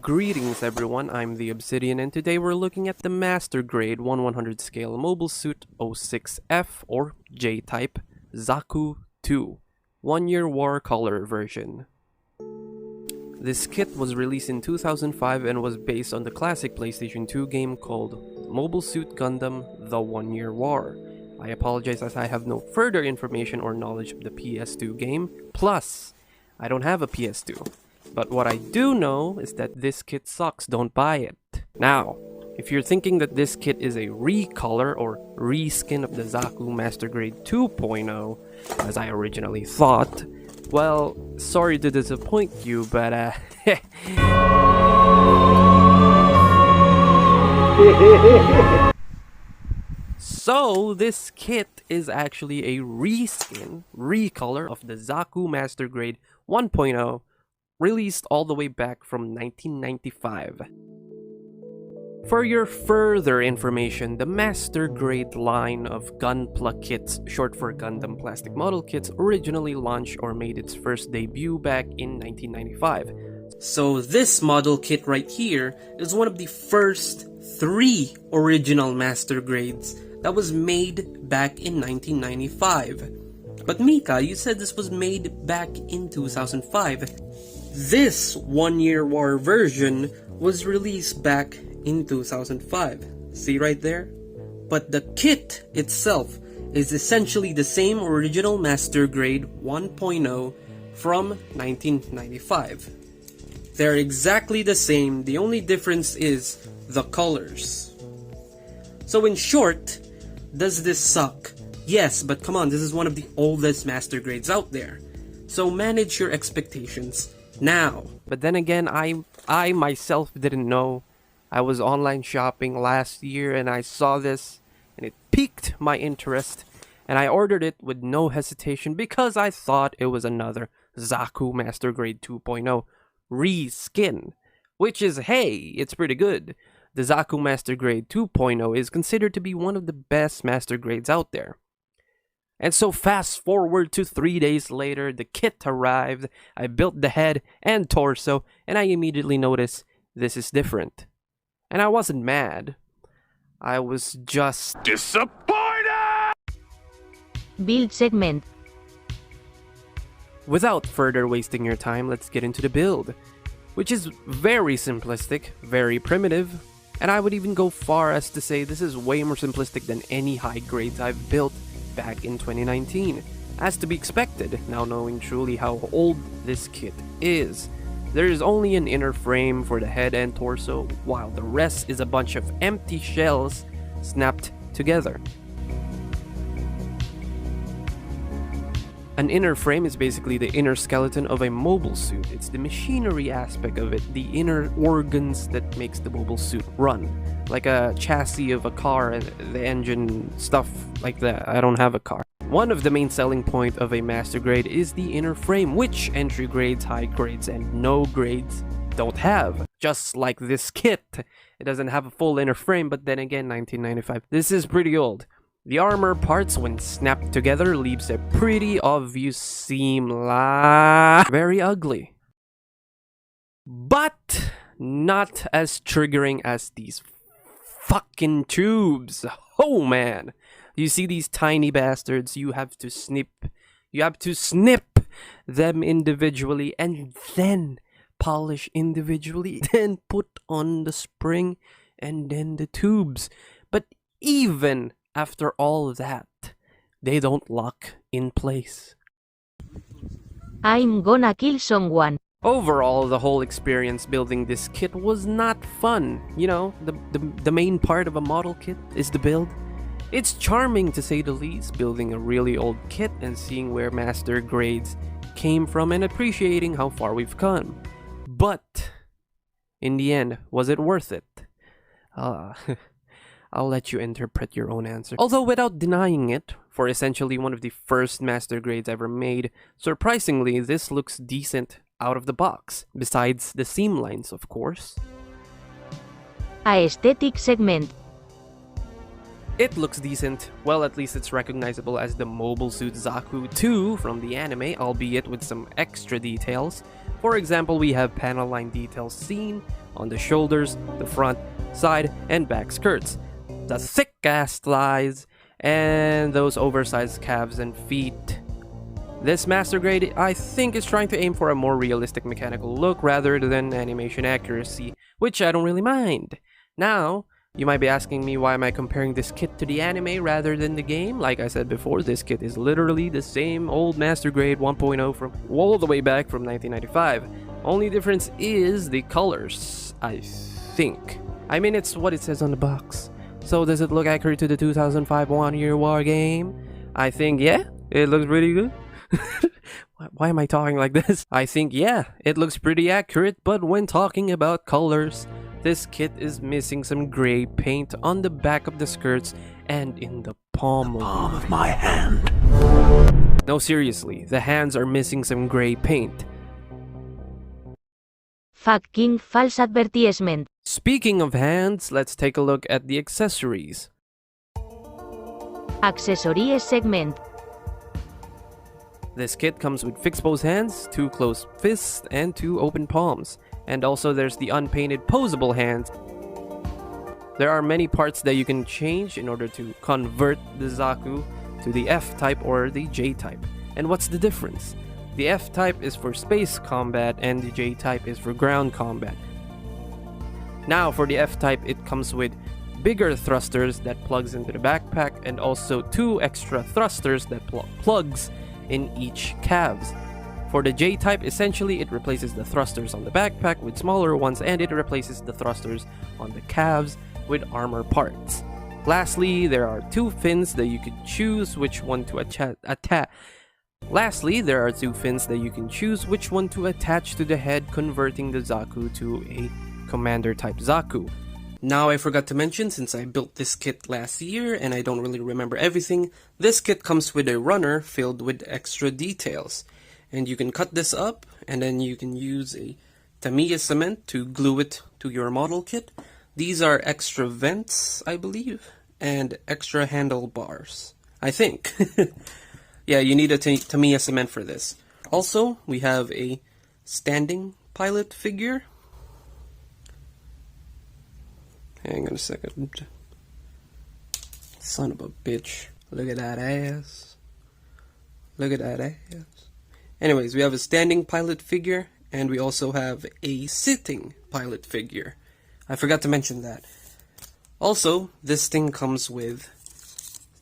Greetings everyone, I'm the Obsidian, and today we're looking at the Master Grade 1/100 scale Mobile Suit 06F or J-Type Zaku II 1-year war color version. This kit was released in 2005 and was based on the classic PlayStation 2 game called Mobile Suit Gundam The 1-Year War. I apologize as I have no further information or knowledge of the PS2 game, plus I don't have a PS2. But what I do know is that this kit sucks, don't buy it. Now, if you're thinking that this kit is a recolor or reskin of the Zaku Master Grade 2.0, as I originally thought, well, sorry to disappoint you, but So, this kit is actually a reskin, recolor of the Zaku Master Grade 1.0, released all the way back from 1995. For your further information, the Master Grade line of gunpla kits, short for Gundam Plastic Model Kits, originally launched or made its first debut back in 1995. So this model kit right here is one of the first 3 original Master Grades that was made back in 1995. But Mika, you said this was made back in 2005. This 1-year war version was released back in 2005. See right there? But the kit itself is essentially the same original Master Grade 1.0 from 1995. They're exactly the same, the only difference is the colors. So in short, does this suck? Yes, but come on, this is one of the oldest Master Grades out there. So manage your expectations now. But then again, I myself didn't know. I was online shopping last year and I saw this and it piqued my interest and I ordered it with no hesitation because I thought it was another Zaku Master Grade 2.0 reskin, which is, hey, it's pretty good. The Zaku Master Grade 2.0 is considered to be one of the best Master Grades out there. And so fast forward to 3 days later, the kit arrived, I built the head and torso, and I immediately noticed this is different. And I wasn't mad. I was just disappointed! Build segment. Without further wasting your time, let's get into the build, which is very simplistic, very primitive, and I would even go far as to say this is way more simplistic than any high grades I've built back in 2019, as to be expected, now knowing truly how old this kit is. There is only an inner frame for the head and torso, while the rest is a bunch of empty shells snapped together. An inner frame is basically the inner skeleton of a mobile suit. It's the machinery aspect of it, the inner organs that makes the mobile suit run. Like a chassis of a car and the engine, stuff like that. I don't have a car. One of the main selling point of a Master Grade is the inner frame, which entry grades, high grades, and no grades don't have. Just like this kit. It doesn't have a full inner frame, but then again, 1995. This is pretty old. The armor parts, when snapped together, leaves a pretty obvious seam line. Very ugly. But not as triggering as these fucking tubes. Oh man. You see these tiny bastards, you have to snip them individually and then polish individually, then put on the spring and then the tubes. But even after all that, they don't lock in place. I'm gonna kill someone. Overall, the whole experience building this kit was not fun. You know, the main part of a model kit is the build. It's charming to say the least, building a really old kit and seeing where Master Grades came from and appreciating how far we've come. But, in the end, was it worth it? I'll let you interpret your own answer. Although without denying it, for essentially one of the first Master Grades ever made, surprisingly this looks decent out of the box, besides the seam lines of course. Aesthetic segment. It looks decent, well at least it's recognizable as the Mobile Suit Zaku II from the anime, albeit with some extra details. For example, we have panel line details seen on the shoulders, the front, side, and back skirts, the thick ass thighs, and those oversized calves and feet. This Master Grade, I think, is trying to aim for a more realistic mechanical look rather than animation accuracy, which I don't really mind. Now, you might be asking me why am I comparing this kit to the anime rather than the game? Like I said before, this kit is literally the same old Master Grade 1.0 from all the way back from 1995. Only difference is the colors, I think. I mean, it's what it says on the box. So does it look accurate to the 2005 One-Year War game? I think, yeah, it looks pretty good. Why am I talking like this? I think, yeah, it looks pretty accurate, but when talking about colors, this kit is missing some gray paint on the back of the skirts and in the palm of my hand. No, seriously, the hands are missing some gray paint. Fucking false advertisement. Speaking of hands, let's take a look at the accessories. Accessories segment. This kit comes with fixed pose hands, 2 closed fists, and 2 open palms. And also there's the unpainted posable hands. There are many parts that you can change in order to convert the Zaku to the F-type or the J-type. And what's the difference? The F-type is for space combat and the J-type is for ground combat. Now for the F-type, it comes with bigger thrusters that plugs into the backpack and also 2 extra thrusters that plugs in each calves. For the J-type, essentially it replaces the thrusters on the backpack with smaller ones and it replaces the thrusters on the calves with armor parts. Lastly, there are 2 fins that you can choose which one to attach. Lastly, there are 2 fins that you can choose which one to attach to the head, converting the Zaku to a commander type Zaku. Now I forgot to mention, since I built this kit last year and I don't really remember everything, this kit comes with a runner filled with extra details. And you can cut this up and then you can use a Tamiya cement to glue it to your model kit. These are extra vents, I believe, and extra handlebars, I think. Yeah, you need a Tamiya cement for this. Also, we have a standing pilot figure. Hang on a second. Son of a bitch. Look at that ass. Look at that ass. Anyways, we have a standing pilot figure, and we also have a sitting pilot figure. I forgot to mention that. Also, this thing comes with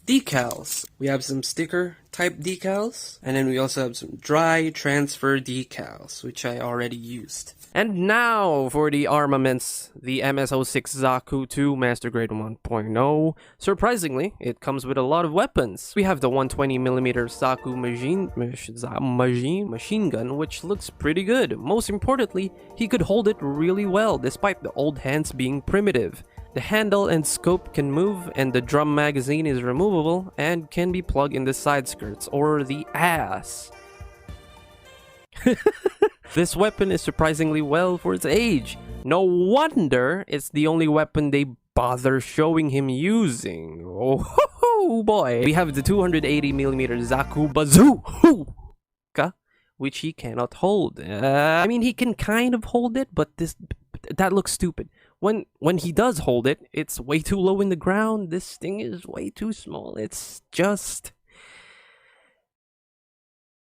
decals. We have some sticker type decals, and then we also have some dry transfer decals, which I already used. And now for the armaments, the MS-06 Zaku II Master Grade 1.0. Surprisingly, it comes with a lot of weapons. We have the 120mm Zaku machine gun, which looks pretty good. Most importantly, he could hold it really well despite the old hands being primitive. The handle and scope can move, and the drum magazine is removable and can be plugged in the side skirts or the ass. This weapon is surprisingly well for its age. No wonder it's the only weapon they bother showing him using. Oh boy. We have the 280mm Zaku bazooka, which he cannot hold. I mean, he can kind of hold it, but that looks stupid. When he does hold it, it's way too low in the ground. This thing is way too small. It's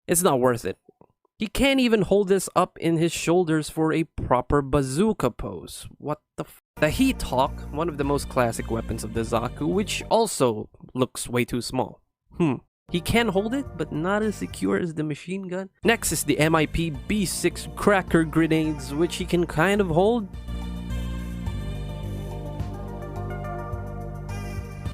not worth it. He can't even hold this up in his shoulders for a proper bazooka pose. What the f? The Heat Hawk, one of the most classic weapons of the Zaku, which also looks way too small. He can hold it, but not as secure as the machine gun. Next is the MIP B6 cracker grenades, which he can kind of hold.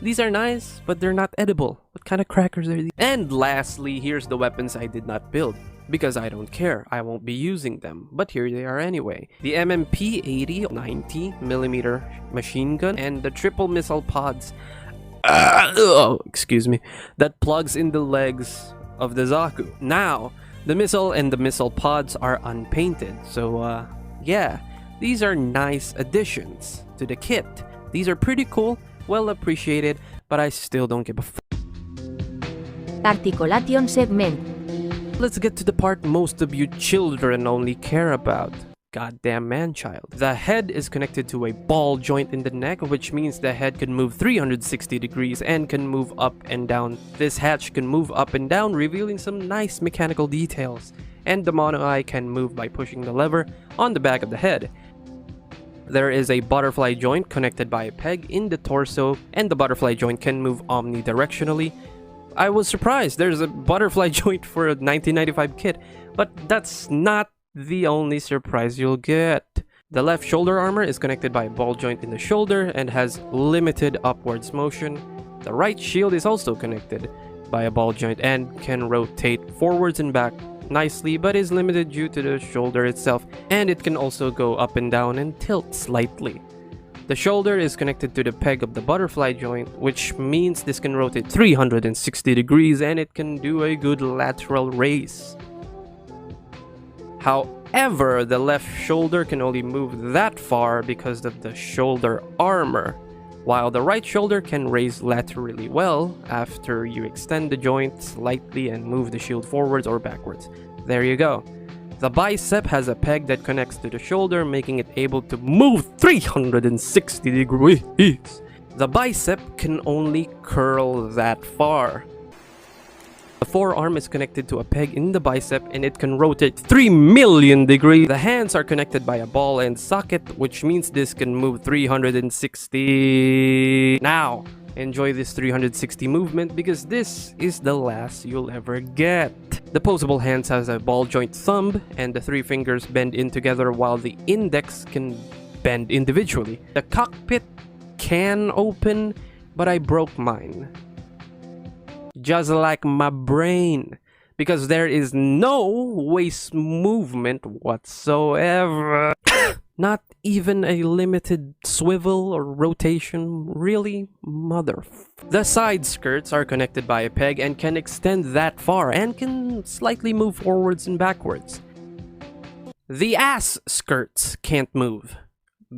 These are nice, but they're not edible. What kind of crackers are these? And lastly, here's the weapons I did not build. Because I don't care, I won't be using them, but here they are anyway. The MMP 80 90mm machine gun and the triple missile pods, excuse me, that plugs in the legs of the Zaku. Now, the missile and the missile pods are unpainted, so yeah, these are nice additions to the kit. These are pretty cool, well appreciated, but I still don't give a f. Articulation segment. Let's get to the part most of you children only care about. goddamn man-child. The head is connected to a ball joint in the neck, which means the head can move 360 degrees and can move up and down. This hatch can move up and down, revealing some nice mechanical details. And the mono eye can move by pushing the lever on the back of the head. There is a butterfly joint connected by a peg in the torso, and the butterfly joint can move omnidirectionally. I was surprised there's a butterfly joint for a 1995 kit, but that's not the only surprise you'll get. The left shoulder armor is connected by a ball joint in the shoulder and has limited upwards motion. The right shield is also connected by a ball joint and can rotate forwards and back nicely, but is limited due to the shoulder itself, and it can also go up and down and tilt slightly. The shoulder is connected to the peg of the butterfly joint, which means this can rotate 360 degrees and it can do a good lateral raise. However, the left shoulder can only move that far because of the shoulder armor, while the right shoulder can raise laterally well after you extend the joint slightly and move the shield forwards or backwards. There you go. The bicep has a peg that connects to the shoulder, making it able to move 360 degrees. The bicep can only curl that far. The forearm is connected to a peg in the bicep and it can rotate 3 million degrees. The hands are connected by a ball and socket, which means this can move 360. Now, enjoy this 360 movement because this is the last you'll ever get. The posable hands has a ball joint thumb and the 3 fingers bend in together while the index can bend individually. The cockpit can open, but I broke mine. Just like my brain, because there is no waist movement whatsoever. Not even a limited swivel or rotation. Really? The side skirts are connected by a peg and can extend that far and can slightly move forwards and backwards. The ass skirts can't move.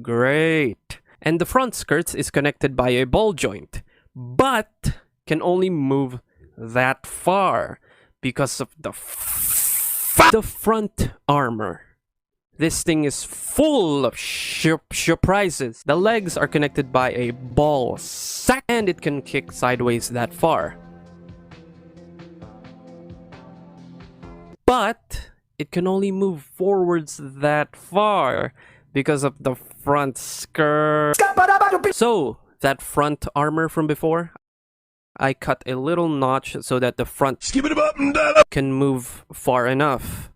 Great. And the front skirts is connected by a ball joint, but can only move that far because of the front armor. This thing is full of surprises. The legs are connected by a ball sack and it can kick sideways that far. But it can only move forwards that far because of the front skirt. So, that front armor from before, I cut a little notch so that the front can move far enough.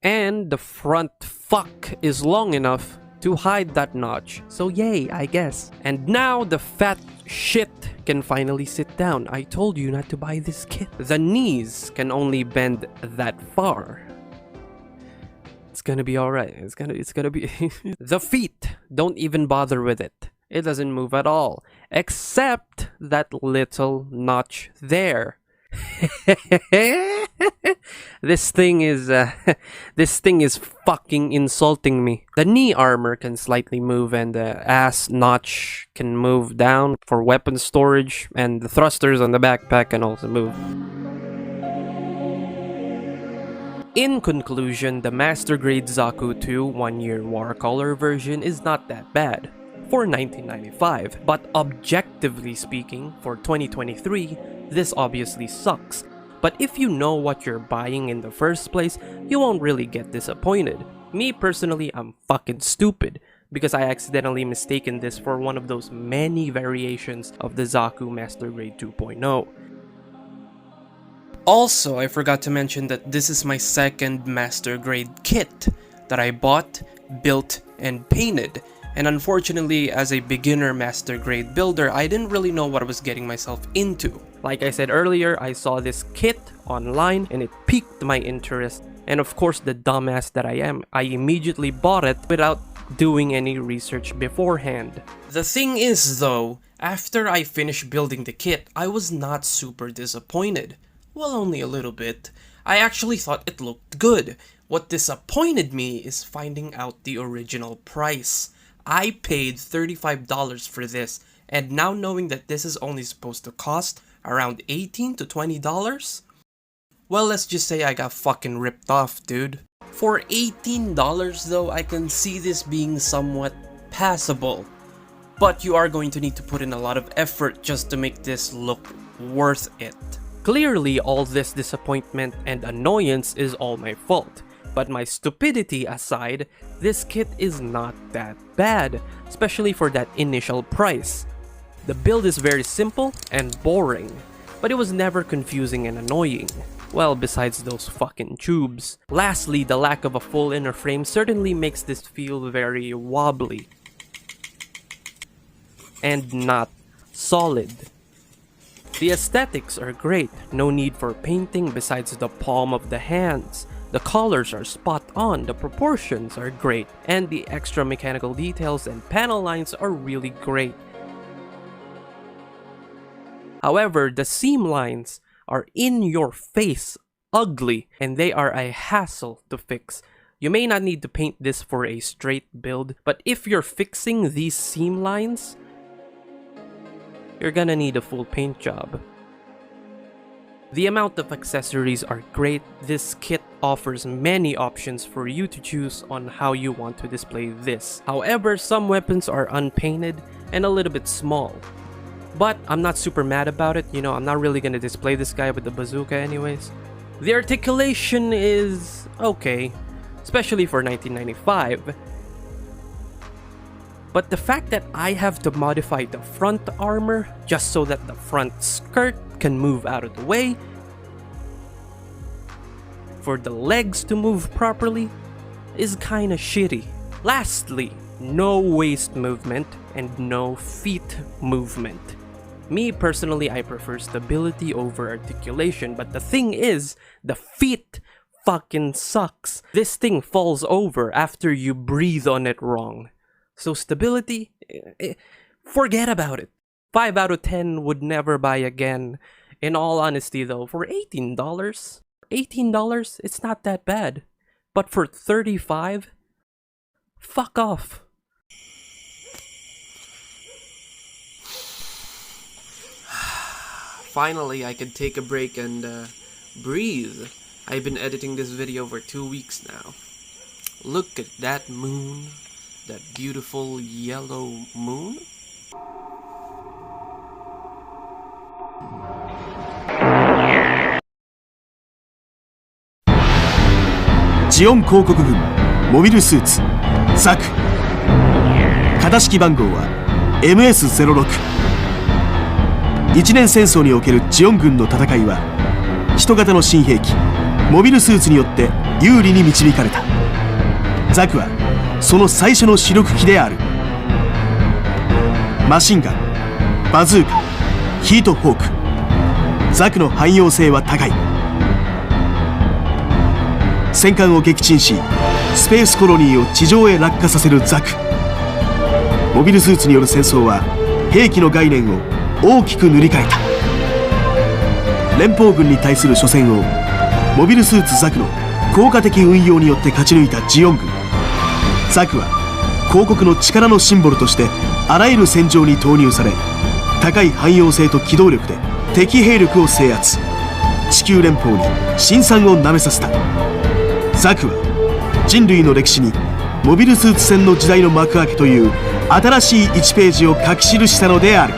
And the front fuck is long enough to hide that notch. So yay, I guess. And now the fat shit can finally sit down. I told you not to buy this kit. The knees can only bend that far. It's gonna be alright. It's gonna be... The feet, don't even bother with it. It doesn't move at all, except that little notch there. This thing is fucking insulting me. The knee armor can slightly move and the ass notch can move down for weapon storage, and the thrusters on the backpack can also move. In conclusion, the Master Grade Zaku II 1-year watercolor version is not that bad for 1995, but objectively speaking, for 2023, this obviously sucks. But if you know what you're buying in the first place, you won't really get disappointed. Me personally, I'm fucking stupid because I accidentally mistaken this for one of those many variations of the Zaku Master Grade 2.0. Also, I forgot to mention that this is my second Master Grade kit that I bought, built, and painted. And unfortunately, as a beginner Master Grade builder, I didn't really know what I was getting myself into. Like I said earlier, I saw this kit online and it piqued my interest. And of course, the dumbass that I am, I immediately bought it without doing any research beforehand. The thing is though, after I finished building the kit, I was not super disappointed. Well, only a little bit. I actually thought it looked good. What disappointed me is finding out the original price. I paid $35 for this, and now knowing that this is only supposed to cost around $18 to $20? Well, let's just say I got fucking ripped off, dude. For $18 though, I can see this being somewhat passable. But you are going to need to put in a lot of effort just to make this look worth it. Clearly, all this disappointment and annoyance is all my fault. But my stupidity aside, this kit is not that bad, especially for that initial price. The build is very simple and boring, but it was never confusing and annoying. Well, besides those fucking tubes. Lastly, the lack of a full inner frame certainly makes this feel very wobbly. And not solid. The aesthetics are great, no need for painting besides the palm of the hands. The colors are spot on, the proportions are great, and the extra mechanical details and panel lines are really great. However, the seam lines are in your face, ugly, and they are a hassle to fix. You may not need to paint this for a straight build, but if you're fixing these seam lines, you're gonna need a full paint job. The amount of accessories are great. This kit offers many options for you to choose on how you want to display this. However, some weapons are unpainted and a little bit small. But I'm not super mad about it, I'm not really gonna display this guy with the bazooka anyways. The articulation is okay, especially for 1995. But the fact that I have to modify the front armor just so that the front skirt can move out of the way, for the legs to move properly, is kinda shitty. Lastly, no waist movement and no feet movement. Me personally, I prefer stability over articulation, but the thing is, the feet fucking sucks. This thing falls over after you breathe on it wrong. So stability, forget about it. 5 out of 10 would never buy again. In all honesty though, for $18, it's not that bad. But for $35, fuck off. Finally, I can take a break and breathe. I've been editing this video for 2 weeks now. Look at that moon. That beautiful yellow moon.ジオン広告軍モビルスーツザク。型式番号は MS06。一年戦争におけるジオン軍の戦いは人型の新兵器モビルスーツによって有利に導かれた。ザクはその最初の主力機である。マシンガン、バズーカ、ヒートホーク、ザクの汎用性は高い。戦艦を撃沈しスペースコロニーを地上へ落下させるザク。モビルスーツによる戦争は兵器の概念を大きく塗り替えた。連邦軍に対する初戦をモビルスーツザクの効果的運用によって勝ち抜いたジオン軍。ザクは広告の力のシンボルとしてあらゆる戦場に投入され、高い汎用性と機動力で敵兵力を制圧、地球連邦に辛酸をなめさせた。ザクは人類の歴史にモビルスーツ戦の時代の幕開けという新しい1ページを書き記したのである。